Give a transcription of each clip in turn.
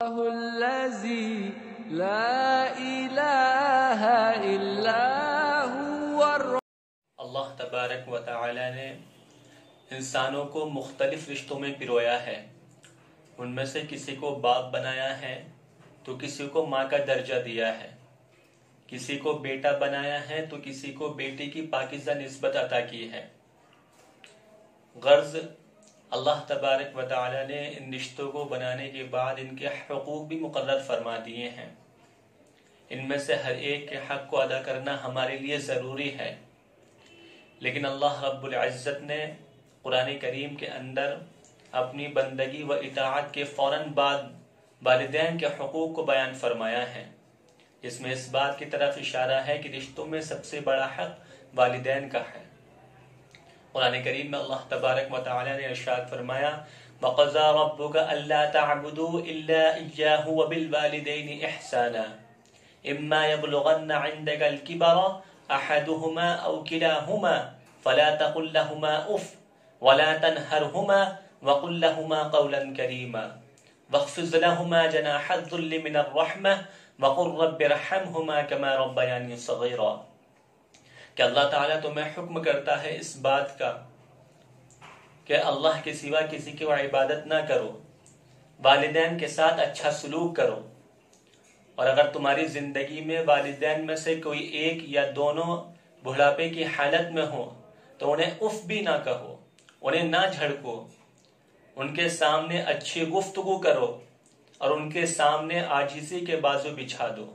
الذي لا إله إلا هو اللہ تبارک و تعالی نے انسانوں کو مختلف رشتوں میں پرویا ہے۔ ان میں سے کسی کو باپ بنایا ہے تو کسی کو ماں کا درجہ دیا ہے، کسی کو بیٹا بنایا ہے تو کسی کو بیٹی کی پاکیزہ نسبت عطا کی ہے۔ غرض اللہ تبارک و تعالی نے ان رشتوں کو بنانے کے بعد ان کے حقوق بھی مقرر فرما دیے ہیں۔ ان میں سے ہر ایک کے حق کو ادا کرنا ہمارے لیے ضروری ہے، لیکن اللہ رب العزت نے قرآن کریم کے اندر اپنی بندگی و اطاعت کے فوراً بعد والدین کے حقوق کو بیان فرمایا ہے، جس میں اس بات کی طرف اشارہ ہے کہ رشتوں میں سب سے بڑا حق والدین کا ہے۔ قرآن کریم میں اللہ تبارک و تعالی نے ارشاد فرمایا وَقَضَىٰ رَبُّكَ أَلَّا تَعْبُدُوا إِلَّا إِيَّاهُ وَبِالْوَالِدَيْنِ إِحْسَانًا إِمَّا يَبْلُغَنَّ عِندَكَ الْكِبَرَ أَحَدُهُمَا أَوْ كِلَاهُمَا فَلَا تَقُل لَّهُمَا أُفٍّ وَلَا تَنْهَرْهُمَا وَقُل لَّهُمَا قَوْلًا كَرِيمًا وَاخْفِضْ لَهُمَا جَنَاحَ الذُّلِّ مِنَ الرَّحْمَةِ وَقُل رَّبِّ ارْحَمْهُمَا كَمَا رَبَّيَانِي صَغِيرًا کہ اللہ تعالیٰ تمہیں حکم کرتا ہے اس بات کا کہ اللہ کے سوا کسی کی عبادت نہ کرو، والدین کے ساتھ اچھا سلوک کرو، اور اگر تمہاری زندگی میں والدین میں سے کوئی ایک یا دونوں بڑھاپے کی حالت میں ہو تو انہیں اف بھی نہ کہو، انہیں نہ جھڑکو، ان کے سامنے اچھی گفتگو کرو اور ان کے سامنے عاجزی کے بازو بچھا دو،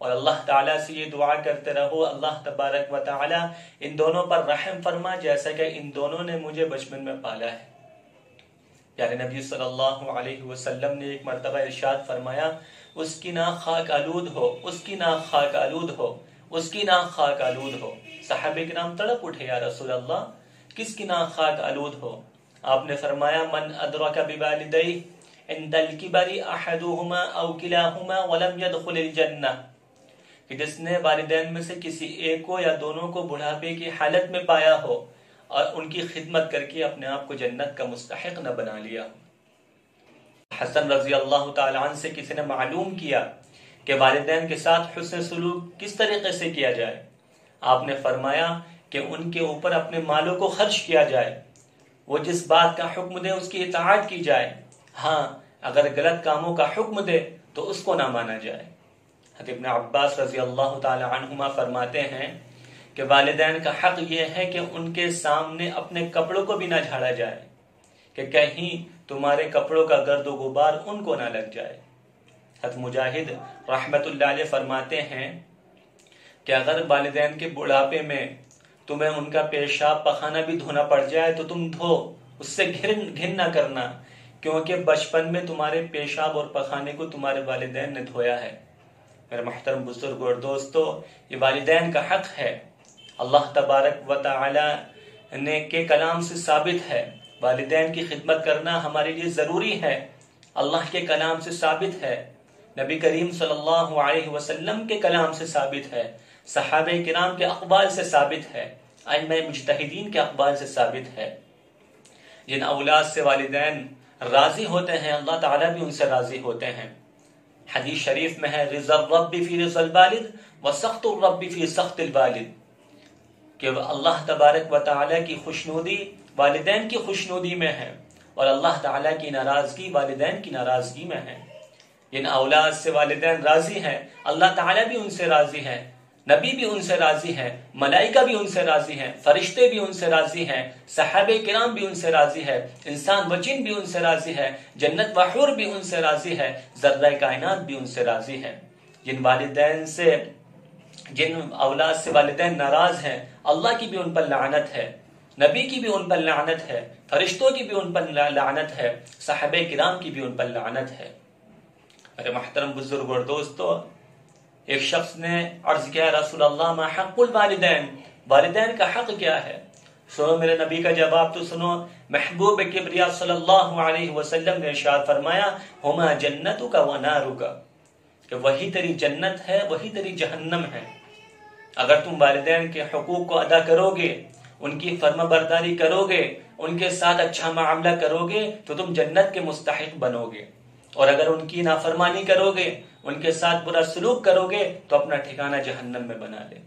اور اللہ تعالیٰ سے یہ دعا کرتے رہو اللہ تبارک و تعالیٰ ان دونوں پر رحم فرما جیسا کہ ان دونوں نے مجھے بچپن میں پالا ہے۔ پیارے نبی صلی اللہ علیہ وسلم نے ایک مرتبہ ارشاد فرمایا اس کی ناک خاک آلود ہو، اس کی ناک خاک آلود ہو، اس کی ناک خاک آلود ہو۔ صحابہ کرام تڑپ اٹھے یا رسول اللہ کس کی ناک خاک آلود ہو؟ آپ نے فرمایا من ادرک بوالدیہ عند الکبر احدہما او کلاہما ولم يدخل الجنہ، کہ جس نے والدین میں سے کسی ایک کو یا دونوں کو بڑھاپے کی حالت میں پایا ہو اور ان کی خدمت کر کے اپنے آپ کو جنت کا مستحق نہ بنا لیا۔ حسن رضی اللہ تعالیٰ عنہ سے کسی نے معلوم کیا کہ والدین کے ساتھ حسن سلوک کس طریقے سے کیا جائے، آپ نے فرمایا کہ ان کے اوپر اپنے مالوں کو خرچ کیا جائے، وہ جس بات کا حکم دے اس کی اطاعت کی جائے، ہاں اگر غلط کاموں کا حکم دے تو اس کو نہ مانا جائے۔ حضرت ابن عباس رضی اللہ تعالی عنہما فرماتے ہیں کہ والدین کا حق یہ ہے کہ ان کے سامنے اپنے کپڑوں کو بھی نہ جھاڑا جائے کہ کہیں تمہارے کپڑوں کا گرد و غبار ان کو نہ لگ جائے۔ حضرت مجاہد رحمت اللہ علیہ فرماتے ہیں کہ اگر والدین کے بڑھاپے میں تمہیں ان کا پیشاب پخانہ بھی دھونا پڑ جائے تو تم دھو، اس سے گھن نہ کرنا، کیونکہ بچپن میں تمہارے پیشاب اور پخانے کو تمہارے والدین نے دھویا ہے۔ میرے محترم بزرگ اور دوستو، یہ والدین کا حق ہے، اللہ تبارک و تعالی نے کے کلام سے ثابت ہے، والدین کی خدمت کرنا ہمارے لیے ضروری ہے، اللہ کے کلام سے ثابت ہے، نبی کریم صلی اللہ علیہ وسلم کے کلام سے ثابت ہے، صحابہ کرام کے اقوال سے ثابت ہے، ائمہ مجتہدین کے اقوال سے ثابت ہے۔ جن اولاد سے والدین راضی ہوتے ہیں اللہ تعالیٰ بھی ان سے راضی ہوتے ہیں۔ حدیث شریف میں ہے رضا الرب فی رضا الوالد و سخط الرب فی سخط الوالد، کہ اللہ تبارک و تعالیٰ کی خوشنودی والدین کی خوشنودی میں ہے اور اللہ تعالیٰ کی ناراضگی والدین کی ناراضگی میں ہے۔ جن اولاد سے والدین راضی ہیں اللہ تعالیٰ بھی ان سے راضی ہے، نبی بھی ان سے راضی ہے، ملائکہ بھی ان سے راضی ہیں، فرشتے بھی ان سے راضی ہیں، صحابہ کرام بھی ان سے راضی ہے، انسان و جن بھی ان سے راضی ہے، جنت و حور بھی ان سے راضی ہے، ذرہ کائنات بھی ان سے راضی ہے۔ جن اولاد سے والدین ناراض ہیں اللہ کی بھی ان پر لعنت ہے، نبی کی بھی ان پر لعنت ہے، فرشتوں کی بھی ان پر لعنت ہے، صحابہ کرام کی بھی ان پر لعنت ہے۔ میرے محترم بزرگ اور دوستو، ایک شخص نے عرض کیا رسول اللہ ما حق الوالدین، والدین کا حق کیا ہے؟ سنو میرے نبی کا جواب تو سنو، محبوب کبریا صلی اللہ علیہ وسلم نے ارشاد فرمایا ہما جنتک و نارک، کہ وہی تیری جنت ہے وہی تیری جہنم ہے۔ اگر تم والدین کے حقوق کو ادا کرو گے، ان کی فرما برداری کرو گے، ان کے ساتھ اچھا معاملہ کرو گے تو تم جنت کے مستحق بنو گے، اور اگر ان کی نافرمانی کرو گے، ان کے ساتھ برا سلوک کرو گے تو اپنا ٹھکانہ جہنم میں بنا لے۔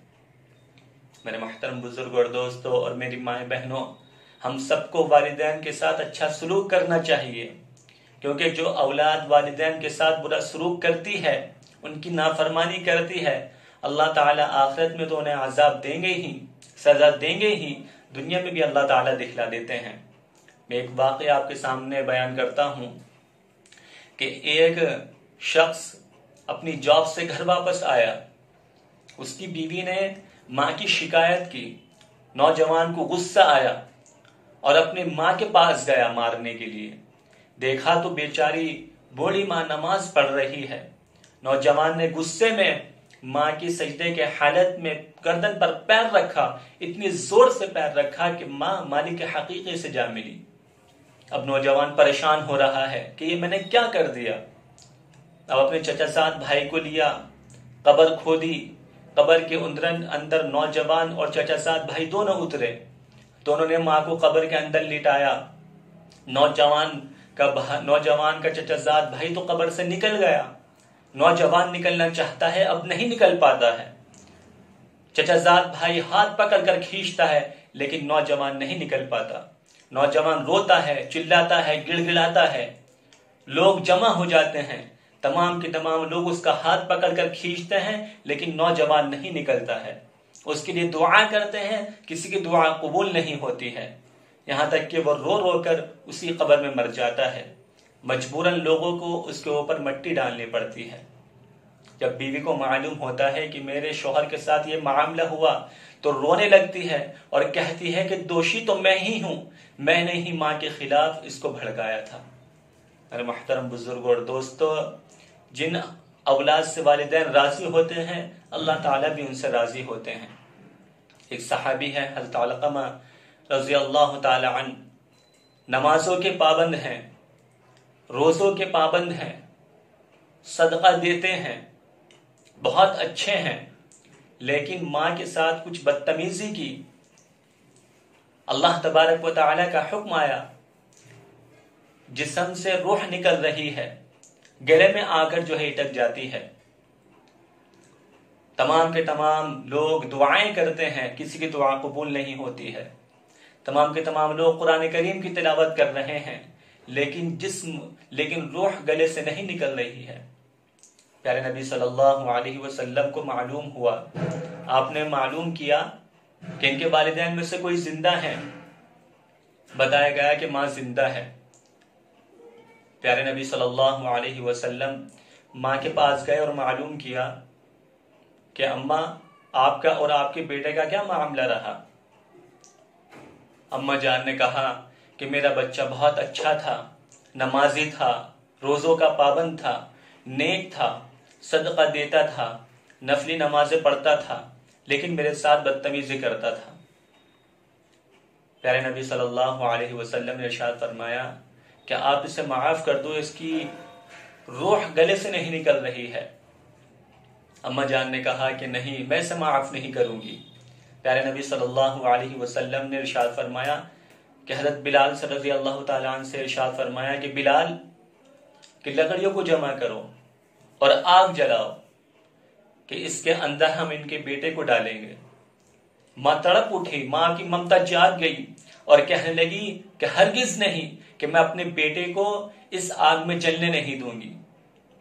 میرے محترم بزرگ اور دوستوں اور میری مائیں بہنوں، ہم سب کو والدین کے ساتھ اچھا سلوک کرنا چاہیے، کیونکہ جو اولاد والدین کے ساتھ برا سلوک کرتی ہے، ان کی نافرمانی کرتی ہے، اللہ تعالیٰ آخرت میں تو انہیں عذاب دیں گے ہی، سزا دیں گے ہی، دنیا میں بھی اللہ تعالیٰ دکھلا دیتے ہیں۔ میں ایک واقعہ آپ کے سامنے بیان کرتا ہوں کہ ایک شخص اپنی جاب سے گھر واپس آیا، اس کی بیوی نے ماں کی شکایت کی، نوجوان کو غصہ آیا اور اپنی ماں کے پاس گیا مارنے کے لیے۔ دیکھا تو بیچاری بوڑھی ماں نماز پڑھ رہی ہے۔ نوجوان نے غصے میں ماں کی سجدے کے حالت میں گردن پر پیر رکھا، اتنی زور سے پیر رکھا کہ ماں مالک حقیقی سے جا ملی۔ اب نوجوان پریشان ہو رہا ہے کہ یہ میں نے کیا کر دیا۔ اب اپنے چچا زاد بھائی کو لیا، قبر کھودی، قبر کے اندر نوجوان اور چچا زاد بھائی دونوں اترے، دونوں نے ماں کو قبر کے اندر لٹایا۔ نوجوان کا چچا زاد بھائی تو قبر سے نکل گیا، نوجوان نکلنا چاہتا ہے، اب نہیں نکل پاتا ہے۔ چچا زاد بھائی ہاتھ پکڑ کر کھینچتا ہے لیکن نوجوان نہیں نکل پاتا۔ نوجوان روتا ہے، چلاتا ہے، گڑ گڑاتا ہے، لوگ جمع ہو جاتے ہیں، تمام کے تمام لوگ اس کا ہاتھ پکڑ کر کھینچتے ہیں لیکن نوجوان نہیں نکلتا ہے۔ اس کے لیے دعا کرتے ہیں، کسی کی دعا قبول نہیں ہوتی ہے، یہاں تک کہ وہ رو رو کر اسی قبر میں مر جاتا ہے۔ مجبوراً لوگوں کو اس کے اوپر مٹی ڈالنی پڑتی ہے۔ جب بیوی کو معلوم ہوتا ہے کہ میرے شوہر کے ساتھ یہ معاملہ ہوا تو رونے لگتی ہے اور کہتی ہے کہ دوشی تو میں ہی ہوں، میں نے ہی ماں کے خلاف اس کو بھڑکایا تھا۔ میرے محترم بزرگ اور دوستو، جن اولاد سے والدین راضی ہوتے ہیں اللہ تعالیٰ بھی ان سے راضی ہوتے ہیں۔ ایک صحابی ہے حضرت علقمہ رضی اللہ تعالی عنہ، نمازوں کے پابند ہیں، روزوں کے پابند ہیں، صدقہ دیتے ہیں، بہت اچھے ہیں، لیکن ماں کے ساتھ کچھ بدتمیزی کی۔ اللہ تبارک و تعالی کا حکم آیا، جسم سے روح نکل رہی ہے، گلے میں آ کر جو ہے اٹک جاتی ہے۔ تمام کے تمام لوگ دعائیں کرتے ہیں، کسی کی دعا قبول نہیں ہوتی ہے۔ تمام کے تمام لوگ قرآن کریم کی تلاوت کر رہے ہیں، لیکن روح گلے سے نہیں نکل رہی ہے۔ پیارے نبی صلی اللہ علیہ وسلم کو معلوم ہوا، آپ نے معلوم کیا کہ ان کے والدین میں سے کوئی زندہ ہے، بتایا گیا کہ ماں زندہ ہے۔ پیارے نبی صلی اللہ علیہ وسلم ماں کے پاس گئے اور معلوم کیا کہ اماں، آپ کا اور آپ کے بیٹے کا کیا معاملہ رہا؟ اماں جان نے کہا کہ میرا بچہ بہت اچھا تھا، نمازی تھا، روزوں کا پابند تھا، نیک تھا، صدقہ دیتا تھا، نفلی نمازیں پڑھتا تھا، لیکن میرے ساتھ بدتمیزی کرتا تھا۔ پیارے نبی صلی اللہ علیہ وسلم نے ارشاد فرمایا کہ آپ اسے معاف کر دو، اس کی روح گلے سے نہیں نکل رہی ہے۔ اماں جان نے کہا کہ نہیں، میں اسے معاف نہیں کروں گی۔ پیارے نبی صلی اللہ علیہ وسلم نے ارشاد فرمایا کہ حضرت بلال سے رضی اللہ تعالیٰ عنہ سے ارشاد فرمایا کہ بلال، کہ لکڑیوں کو جمع کرو اور آگ جلاؤ کہ اس کے اندر ہم ان کے بیٹے کو ڈالیں گے۔ ماں تڑپ اٹھی، ماں کی ممتا جاگ گئی اور کہنے لگی کہ ہرگز نہیں، کہ میں اپنے بیٹے کو اس آگ میں جلنے نہیں دوں گی۔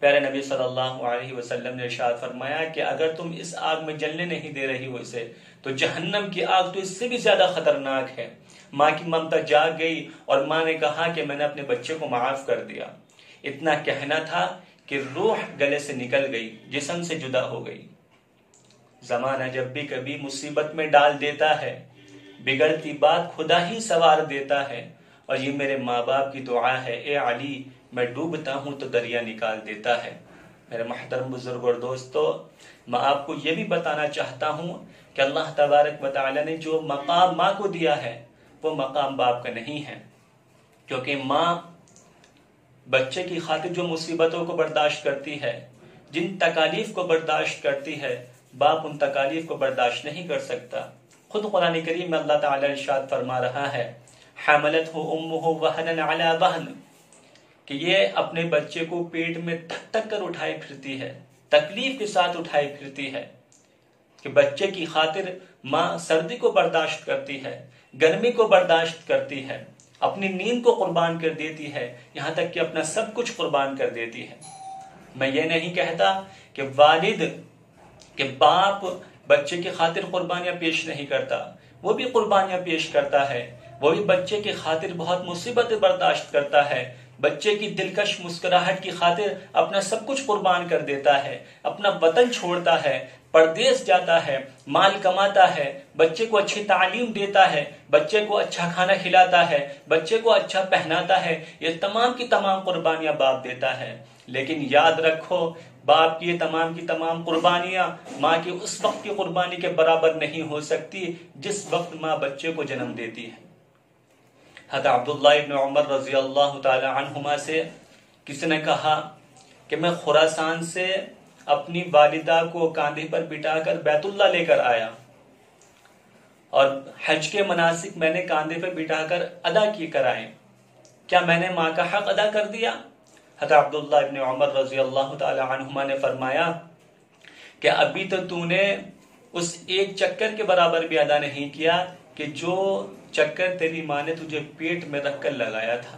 پیارے نبی صلی اللہ علیہ وسلم نے ارشاد فرمایا کہ اگر تم اس آگ میں جلنے نہیں دے رہی ہو اسے، تو جہنم کی آگ تو اس سے بھی زیادہ خطرناک ہے۔ ماں کی ممتا جاگ گئی اور ماں نے کہا کہ میں نے اپنے بچے کو معاف کر دیا۔ اتنا کہنا تھا کہ روح گلے سے نکل گئی، جسم سے جدا ہو گئی۔ زمانہ جب بھی کبھی مصیبت میں ڈال دیتا ہے، بگڑتی بات خدا ہی سوار دیتا ہے، اور یہ میرے ماں باپ کی دعا ہے، اے علی میں ڈوبتا ہوں تو دریا نکال دیتا ہے۔ میرے محترم بزرگ اور دوستو، میں آپ کو یہ بھی بتانا چاہتا ہوں کہ اللہ تبارک و تعالی نے جو مقام ماں کو دیا ہے وہ مقام باپ کا نہیں ہے، کیونکہ ماں بچے کی خاطر جو مصیبتوں کو برداشت کرتی ہے، جن تکالیف کو برداشت کرتی ہے، باپ ان تکالیف کو برداشت نہیں کر سکتا۔ خود قرآن کریم میں اللہ تعالی ارشاد فرما رہا ہے، حملتہ امہ وہنا علی وہن، کہ یہ اپنے بچے کو پیٹ میں تھک تھک کر اٹھائے پھرتی ہے، تکلیف کے ساتھ اٹھائی پھرتی ہے، کہ بچے کی خاطر ماں سردی کو برداشت کرتی ہے، گرمی کو برداشت کرتی ہے، اپنی نیند کو قربان کر دیتی ہے، یہاں تک کہ اپنا سب کچھ قربان کر دیتی ہے۔ میں یہ نہیں کہتا کہ والد کہ باپ بچے کی خاطر قربانیاں پیش نہیں کرتا، وہ بھی قربانیاں پیش کرتا ہے، وہ بھی بچے کی خاطر بہت مصیبتیں برداشت کرتا ہے، بچے کی دلکش مسکراہٹ کی خاطر اپنا سب کچھ قربان کر دیتا ہے، اپنا وطن چھوڑتا ہے، پردیس جاتا ہے، مال کماتا ہے، بچے کو اچھی تعلیم دیتا ہے، بچے کو اچھا کھانا کھلاتا ہے، بچے کو اچھا پہناتا ہے، یہ تمام کی تمام قربانیاں باپ دیتا ہے۔ لیکن یاد رکھو، باپ کی یہ تمام کی تمام قربانیاں ماں کی اس وقت کی قربانی کے برابر نہیں ہو سکتی جس وقت ماں بچے کو جنم دیتی ہے۔ حضرت عبداللہ ابن عمر رضی اللہ تعالی عنہما سے کسی نے کہا کہ میں خراسان سے اپنی والدہ کو کاندھے پر بٹھا کر بیت اللہ لے کر آیا اور حج کے مناسک میں نے کاندھے پر بٹھا کر ادا کی کرائے، کیا میں نے ماں کا حق ادا کر دیا؟ حضرت عبداللہ ابن عمر رضی اللہ تعالی عنہما نے فرمایا کہ ابھی تو نے اس ایک چکر کے برابر بھی ادا نہیں کیا کہ جو چکر تیری ماں نے تجھے پیٹ میں رکھ کر لگایا تھا۔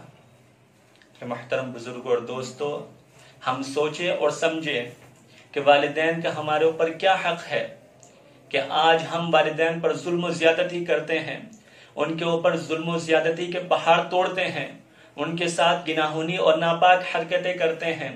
کہ محترم بزرگوں اور دوستو، ہم سوچیں اور سمجھیں کہ والدین کا ہمارے اوپر کیا حق ہے کہ آج ہم والدین پر ظلم و زیادتی کرتے ہیں، ان کے اوپر ظلم و زیادتی کے پہاڑ توڑتے ہیں، ان کے ساتھ گناہونی اور ناپاک حرکتیں کرتے ہیں،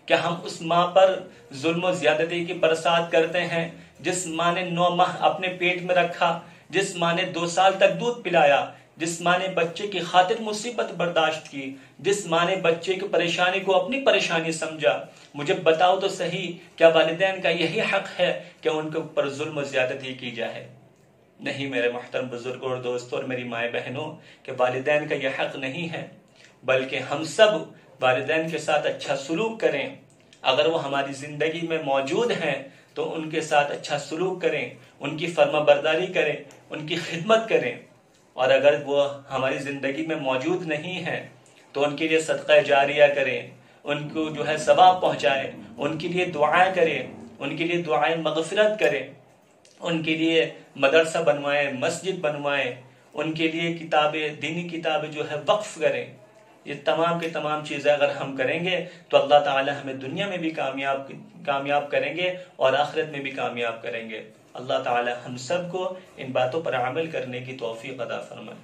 کہ ہم اس ماں پر ظلم و زیادتی کی برسات کرتے ہیں جس ماں نے 9 ماہ اپنے پیٹ میں رکھا، جس ماں نے 2 سال تک دودھ پلایا، جس ماں نے بچے کی خاطر مصیبت برداشت کی، جس ماں نے بچے کی پریشانی کو اپنی پریشانی سمجھا۔ مجھے بتاؤ تو صحیح، کیا والدین کا یہی حق ہے کہ ان کے اوپر ظلم و زیادتی کی جائے؟ نہیں میرے محترم بزرگوں اور دوستوں اور میری مائیں بہنوں، کہ والدین کا یہ حق نہیں ہے، بلکہ ہم سب والدین کے ساتھ اچھا سلوک کریں۔ اگر وہ ہماری زندگی میں موجود ہیں تو ان کے ساتھ اچھا سلوک کریں، ان کی فرما برداری کریں، ان کی خدمت کریں، اور اگر وہ ہماری زندگی میں موجود نہیں ہیں تو ان کے لیے صدقہ جاریہ کریں، ان کو ثواب پہنچائیں، ان کے لیے دعائیں کریں، ان کے لیے دعائیں مغفرت کریں، ان کے لیے مدرسہ بنوائیں، مسجد بنوائیں، ان کے لیے کتابیں، دینی کتابیں وقف کریں۔ یہ تمام کی تمام چیزیں اگر ہم کریں گے تو اللہ تعالی ہمیں دنیا میں بھی کامیاب کریں گے اور آخرت میں بھی کامیاب کریں گے۔ اللہ تعالی ہم سب کو ان باتوں پر عمل کرنے کی توفیق عطا فرمائے۔